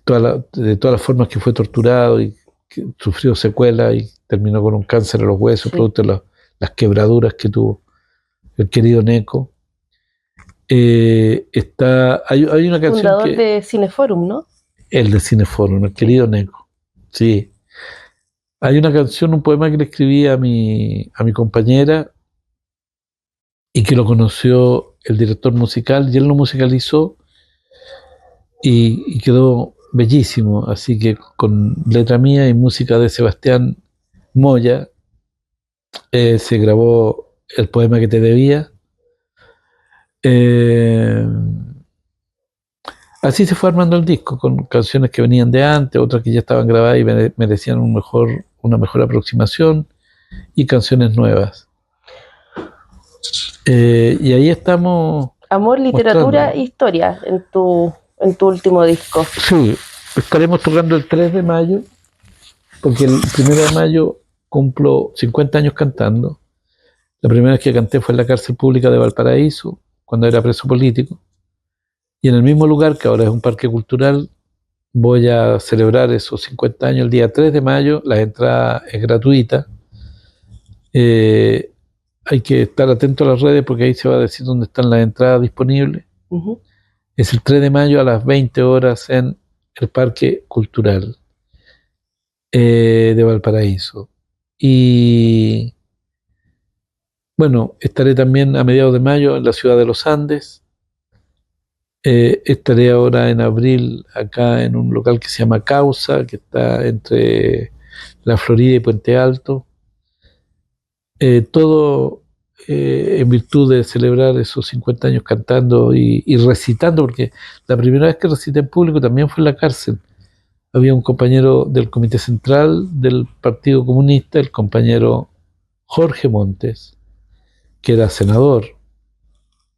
todas las formas que fue torturado y que sufrió secuelas y terminó con un cáncer en los huesos, producto de las quebraduras que tuvo el querido Neco. Hay una canción fundador de Cineforum, ¿no? El de Cineforum, el querido Neco. Sí. Hay una canción, un poema que le escribí a mi compañera y que lo conoció el director musical y él lo musicalizó y quedó bellísimo. Así que con letra mía y música de Sebastián Moya, Se grabó El poema que te debía. Así se fue armando el disco, con canciones que venían de antes, otras que ya estaban grabadas y merecían una mejor aproximación, y canciones nuevas. Y ahí estamos. Amor, literatura e historia en tu último disco. Sí, estaremos tocando el 3 de mayo, porque el 1 de mayo cumplo 50 años cantando. La primera vez que canté fue en la cárcel pública de Valparaíso, cuando era preso político. Y en el mismo lugar, que ahora es un parque cultural, voy a celebrar esos 50 años el día 3 de mayo. La entrada es gratuita. Hay que estar atento a las redes porque ahí se va a decir dónde están las entradas disponibles. Uh-huh. Es el 3 de mayo a las 20 horas en el Parque Cultural de Valparaíso. Y bueno, estaré también a mediados de mayo en la ciudad de los Andes. Estaré ahora en abril acá en un local que se llama Causa, que está entre La Florida y Puente Alto. Todo en virtud de celebrar esos 50 años cantando y recitando, porque la primera vez que recité en público también fue en la cárcel. Había un compañero del Comité Central del Partido Comunista, el compañero Jorge Montes, que era senador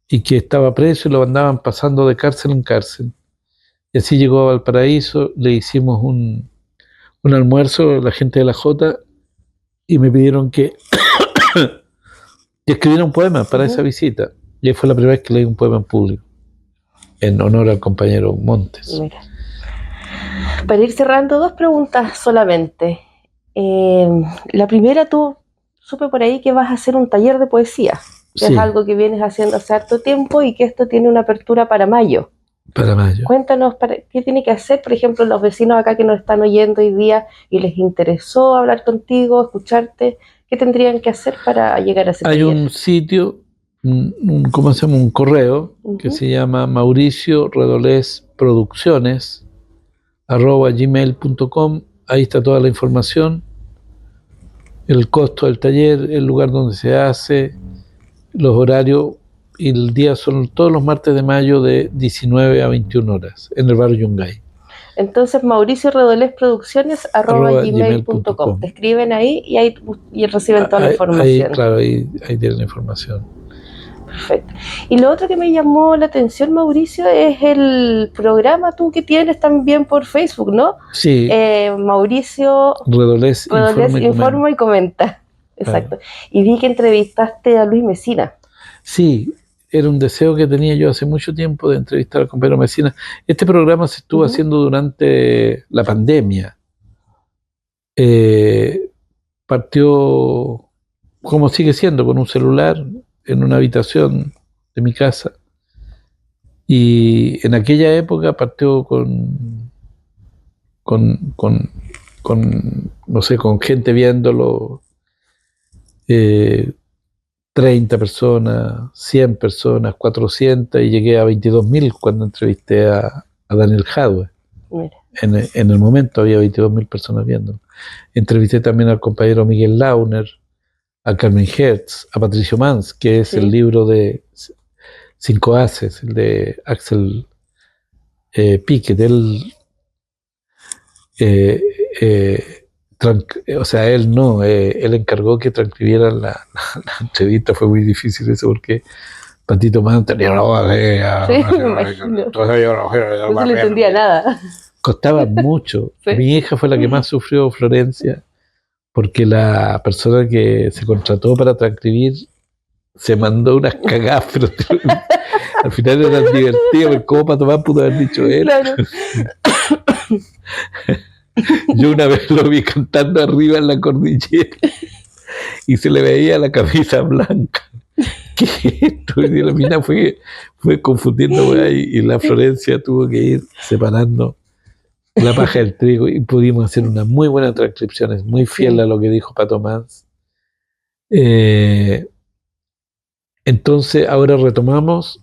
y que estaba preso y lo andaban pasando de cárcel en cárcel. Y así llegó a Valparaíso, le hicimos un almuerzo, la gente de la Jota, y me pidieron que escribiera un poema para esa visita. Y ahí fue la primera vez que leí un poema en público, en honor al compañero Montes. Mira. Para ir cerrando, 2 preguntas solamente. La primera, tú supe por ahí que vas a hacer un taller de poesía, que Sí. es algo que vienes haciendo hace harto tiempo y que esto tiene una apertura para mayo. Para mayo. Cuéntanos qué tiene que hacer, por ejemplo, los vecinos acá que nos están oyendo hoy día y les interesó hablar contigo, escucharte. ¿Qué tendrían que hacer para llegar a ese Hay taller? un sitio, ¿cómo se llama? Un correo que se llama mauricioredolesproducciones@gmail.com. Ahí está toda la información, el costo del taller, el lugar donde se hace, los horarios, y el día son todos los martes de mayo de 19 a 21 horas en el barrio Yungay. Entonces, mauricioredolesproducciones@gmail.com. Te escriben ahí y ahí reciben toda la información. Claro, ahí tienen la información. Perfecto. Y lo otro que me llamó la atención, Mauricio, es el programa tú que tienes también por Facebook, ¿no? Sí. Mauricio Redolés informa y comenta. Exacto. Y vi que entrevistaste a Luis Mesina. Sí, era un deseo que tenía yo hace mucho tiempo de entrevistar al compañero Mesina. Este programa se estuvo haciendo durante la pandemia. Partió, como sigue siendo, con un celular en una habitación de mi casa. Y en aquella época partió con no sé, con gente viéndolo, 30 personas, 100 personas, 400, y llegué a 22.000 cuando entrevisté a Daniel Jadwe. En el momento había 22.000 personas viendo. Entrevisté también al compañero Miguel Launer, a Carmen Hertz, a Patricio Mans, que es el libro de 5 Haces, el de Axel Piquet. Él él encargó que transcribieran la entrevista. Fue muy difícil eso porque Patito Mans tenía una voz no se le entendía nada. Costaba mucho. Mi hija fue la que más sufrió, Florencia, porque la persona que se contrató para transcribir se mandó unas cagadas, pero al final era divertido, porque cómo Pato Mans pudo haber dicho él. Claro. Yo una vez lo vi cantando arriba en la cordillera y se le veía la camisa blanca. ¿Qué es esto? Y la mina fue confundiendo ahí, y la Florencia tuvo que ir separando la paja del trigo y pudimos hacer una muy buena transcripción, es muy fiel a lo que dijo Pato Mans. Entonces ahora retomamos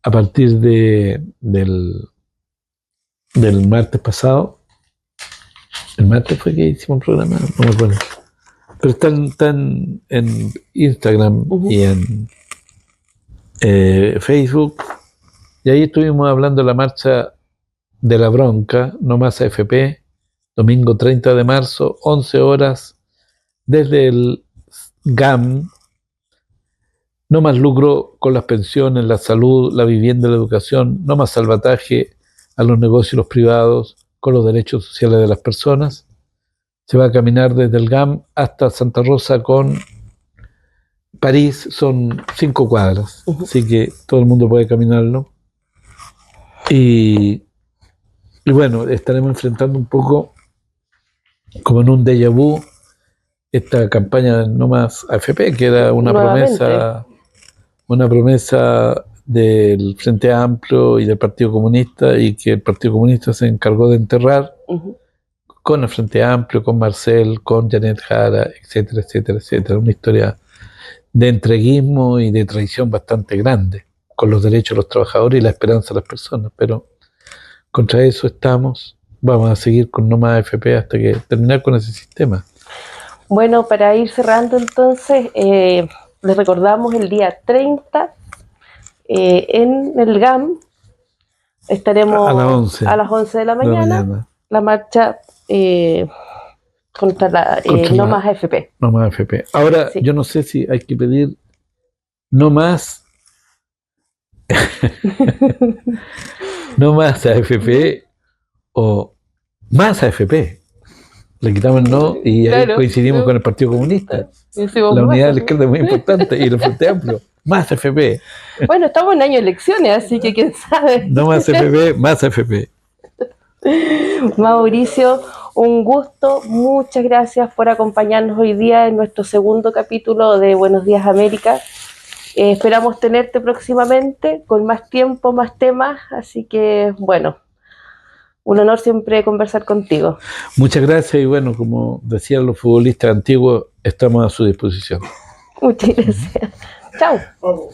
a partir del martes pasado. El martes fue que hicimos un programa, no me acuerdo. Pero están en Instagram y en Facebook. Y ahí estuvimos hablando de la marcha de la bronca, No Más AFP, domingo 30 de marzo, 11 horas, desde el GAM. No más lucro con las pensiones, la salud, la vivienda, la educación. No más salvataje a los negocios y los privados con los derechos sociales de las personas. Se va a caminar desde el GAM hasta Santa Rosa con París, son 5 cuadras, así que todo el mundo puede caminarlo. Y bueno, estaremos enfrentando un poco, como en un déjà vu, esta campaña de No Más AFP, que era una promesa del Frente Amplio y del Partido Comunista, y que el Partido Comunista se encargó de enterrar con el Frente Amplio, con Marcel, con Janet Jara, etcétera, etcétera, etcétera. Una historia de entreguismo y de traición bastante grande con los derechos de los trabajadores y la esperanza de las personas, pero contra eso estamos. Vamos a seguir con No Más AFP hasta que terminar con ese sistema. Bueno, para ir cerrando entonces, les recordamos el día 30 en el GAM. Estaremos a las 11 de la mañana. La marcha contra No Más AFP. No Más AFP. Ahora, sí. Yo no sé si hay que pedir No Más No Más AFP o Más AFP. Le quitamos el no y ahí coincidimos con el Partido Comunista. La unidad de la izquierda es muy importante y el Frente Amplio. Más AFP. Bueno, estamos en año de elecciones, así que quién sabe. No Más AFP, Más AFP. Mauricio, un gusto, muchas gracias por acompañarnos hoy día en nuestro segundo capítulo de Buenos Días América. Esperamos tenerte próximamente con más tiempo, más temas, así que bueno, un honor siempre conversar contigo. Muchas gracias y bueno, como decían los futbolistas antiguos, estamos a su disposición. Muchas gracias. Chao.